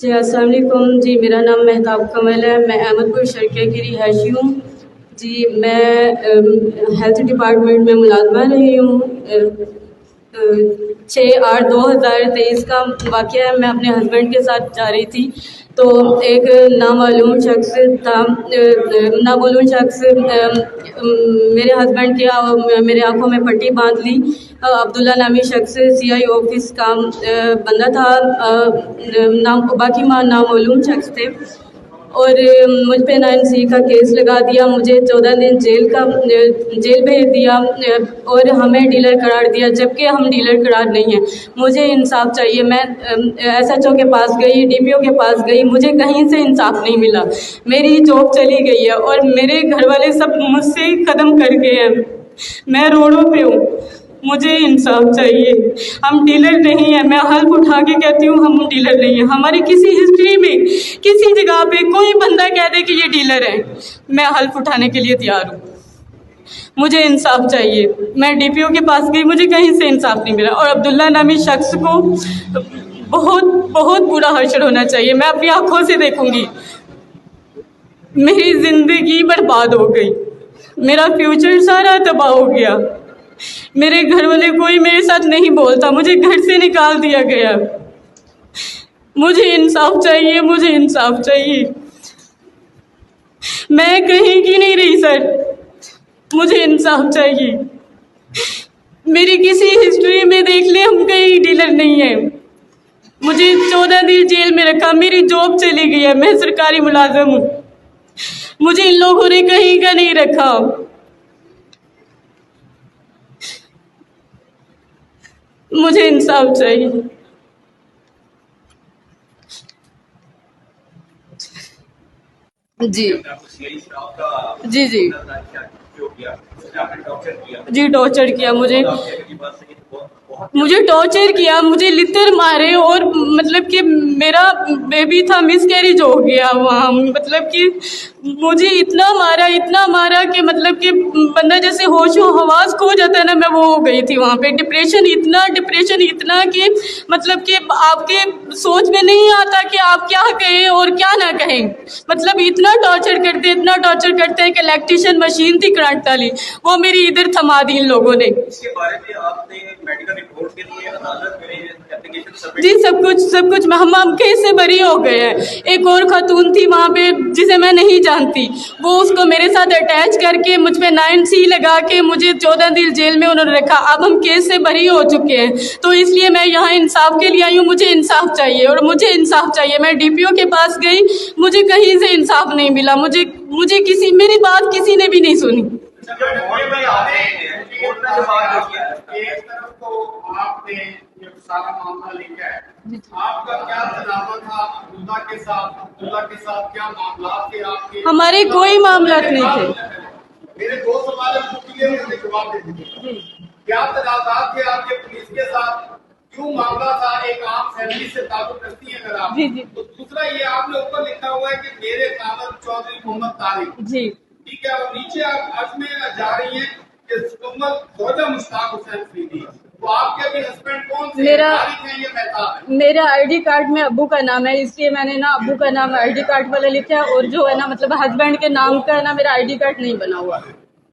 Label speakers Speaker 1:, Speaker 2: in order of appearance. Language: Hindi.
Speaker 1: जी अस्सलाम वालेकुम जी, मेरा नाम मेहताब कमल है। मैं अहमदपुर शर्किया की रिहायशी हूँ जी। मैं हेल्थ डिपार्टमेंट में मुलाजमा रही हूँ। 6/8/2023 का वाक़या है। मैं अपने हस्बैंड के साथ जा रही थी तो एक नामालूम शख्स था। नामालूम शख्स मेरे हस्बैंड के मेरे आंखों में पट्टी बांध ली। अब्दुल्ला नामी शख्स CI ऑफिस का बंदा था। नाम बाकी नामालूम शख्स थे और मुझ पे 9C का केस लगा दिया। मुझे 14 दिन जेल भेज दिया और हमें डीलर करार दिया, जबकि हम डीलर करार नहीं हैं। मुझे इंसाफ चाहिए। मैं SHO के पास गई, DPO के पास गई, मुझे कहीं से इंसाफ नहीं मिला। मेरी जॉब चली गई है और मेरे घर वाले सब मुझसे ख़त्म कर गए हैं। मैं रोडों पे हूँ, मुझे इंसाफ चाहिए। हम डीलर नहीं है। मैं हल्फ उठा के कहती हूँ हम डीलर नहीं है। हमारी किसी हिस्ट्री में किसी जगह पे कोई बंदा कह दे कि ये डीलर है, मैं हल्फ उठाने के लिए तैयार हूँ। मुझे इंसाफ चाहिए। मैं DPO के पास गई, मुझे कहीं से इंसाफ नहीं मिला। और अब्दुल्ला नामी शख्स को बहुत बहुत बुरा हश्र होना चाहिए। मैं अपनी आंखों से देखूंगी। मेरी जिंदगी बर्बाद हो गई, मेरा फ्यूचर सारा तबाह हो गया। मेरे घर वाले कोई मेरे साथ नहीं बोलता, मुझे घर से निकाल दिया गया। मुझे इंसाफ चाहिए, मुझे इंसाफ चाहिए। मैं कहीं की नहीं रही सर, मुझे इंसाफ चाहिए। मेरी किसी हिस्ट्री में देख ले, हम कहीं डीलर नहीं है। मुझे 14 दिन जेल में रखा, मेरी जॉब चली गई है, मैं सरकारी मुलाजिम हूँ। मुझे इन लोगों ने कहीं का नहीं रखा। मुझे इंसाफ चाहिए। जी जी जी जी टॉर्चर किया मुझे टॉर्चर किया, मुझे लितर मारे और मतलब कि मेरा बेबी था, मिसकैरेज हो गया वहाँ। मतलब कि मुझे इतना मारा कि मतलब कि बंदा जैसे होशो हवास खो जाता है ना, मैं वो हो गई थी वहाँ पे। डिप्रेशन इतना कि मतलब कि आपके सोच में नहीं आता कि आप क्या कहें और क्या ना कहें। मतलब इतना टॉर्चर करते हैं कि इलेक्ट्रिशियन मशीन थी करंट वाली, वो मेरी इधर थमा दी इन लोगों ने।
Speaker 2: इसके बारे में आपने मेडिकल रिपोर्ट के लिए अदालत में एप्लीकेशन सबमिट?
Speaker 1: जी सब कुछ हम केस से बरी हो गए हैं। एक और खातून थी वहाँ पे जिसे मैं नहीं जानती, वो उसको मेरे साथ अटैच करके मुझ पे 9C लगा के मुझे 14 दिन जेल में उन्होंने रखा। अब हम केस से बरी हो चुके हैं, तो इसलिए मैं यहाँ इंसाफ के लिए आई हूँ। मुझे इंसाफ चाहिए और मुझे इंसाफ चाहिए। मैं DPO के पास गई, मुझे कहीं से इंसाफ नहीं मिला। मुझे मेरी बात किसी ने भी नहीं सुनी।
Speaker 3: सारा मामला लेकर आए, आपका क्या तनाज़ा था अब्दुल्ला के साथ? अब्दुल्ला के साथ क्या मामला थे आपके?
Speaker 1: हमारे कोई मामला नहीं थे।
Speaker 3: मेरे 2 सवाल मुझे जवाब दे दीजिए। क्या तनाज़ा थे आपके पुलिस के साथ? क्यों मामला था? एक आम फैमिली से ताल्लुक रखती है अगर आप, तो दूसरा ये आपने ऊपर लिखा हुआ है कि मेरे कामर चौधरी मोहम्मद तारिक जी, ठीक है, और नीचे आप अर्ज में जा रही हैं कि ख्वाजा मुश्ताक हुसैन अफरीदी। तो आपके भी हस्बैंड कौन से?
Speaker 1: मेरा ID कार्ड में अब्बू का नाम है, इसलिए मैंने ना अब्बू का नाम ID कार्ड वाला लिखा है। और जो है ना मतलब हस्बैंड के नाम का है ना, मेरा ID कार्ड नहीं बना हुआ।